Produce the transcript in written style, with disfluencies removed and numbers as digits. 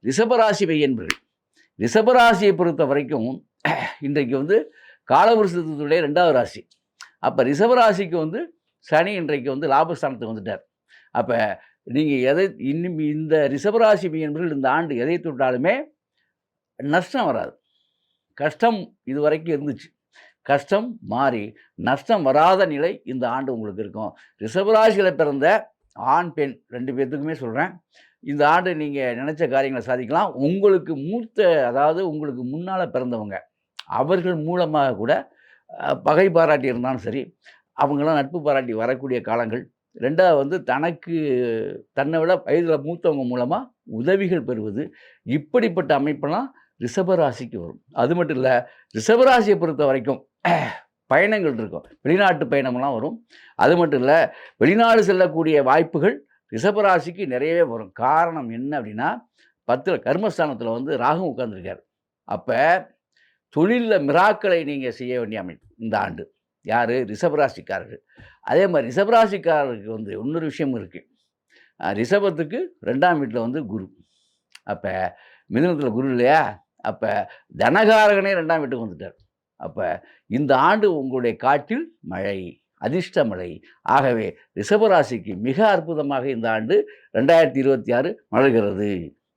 ரிஷபராசி பையன்பர்கள், ரிஷபராசியை பொறுத்த வரைக்கும் இன்றைக்கு வந்து காலவருஷத்துடைய 2வது ராசி. அப்போ ரிஷபராசிக்கு வந்து சனி இன்றைக்கு வந்து லாபஸ்தானத்துக்கு வந்துட்டார். அப்போ நீங்கள் எதை இன்னும் இந்த ரிஷபராசி பையன்பர்கள் இந்த ஆண்டு எதை தொட்டாலுமே நஷ்டம் வராது. கஷ்டம் இதுவரைக்கும் இருந்துச்சு. கஷ்டம் மாறி நஷ்டம் வராத நிலை இந்த ஆண்டு உங்களுக்கு இருக்கும். ரிஷபராசியில் பிறந்த ஆண், பெண் 2 பேத்துக்குமே சொல்கிறேன். இந்த ஆண்டு நீங்கள் நினச்ச காரியங்களை சாதிக்கலாம். உங்களுக்கு மூத்த, அதாவது உங்களுக்கு முன்னால் பிறந்தவங்க, அவர்கள் மூலமாக கூட பகை பாராட்டி இருந்தாலும் சரி, அவங்களாம் நட்பு பாராட்டி வரக்கூடிய காலங்கள். 2வது வந்து தன்னை விட வயதில் மூத்தவங்க மூலமாக உதவிகள் பெறுவது, இப்படிப்பட்ட அமைப்பெல்லாம் ரிஷபராசிக்கு வரும். அது மட்டும் இல்லை, ரிஷபராசியை பொறுத்த வரைக்கும் பயணங்கள் இருக்கும். வெளிநாட்டு பயணமெல்லாம் வரும். அது மட்டும் இல்லை, வெளிநாடு செல்லக்கூடிய வாய்ப்புகள் ரிஷபராசிக்கு நிறையவே வரும். காரணம் என்ன அப்படின்னா, 10ல் கர்மஸ்தானத்தில் வந்து ராகு உட்கார்ந்துருக்கார். அப்போ தொழிலில் மிராக்களை நீங்கள் செய்ய வேண்டிய அமைப்பு இந்த ஆண்டு. யார்? ரிஷபராசிக்காரர்கள். அதே மாதிரி ரிஷபராசிக்காரருக்கு வந்து இன்னொரு விஷயம் இருக்குது. ரிஷபத்துக்கு 2ஆம் வீட்டில் வந்து குரு. அப்போ மிதுனத்தில் குரு இல்லையா? அப்போ தனகாரகனே 2ஆம் வீட்டுக்கு வந்துட்டார். அப்போ இந்த ஆண்டு உங்களுடைய காட்டில் மழை, அதிர்ஷ்ட மழை. ஆகவே ரிஷபராசிக்கு மிக அற்புதமாக இந்த ஆண்டு 2026 மலர்கிறது.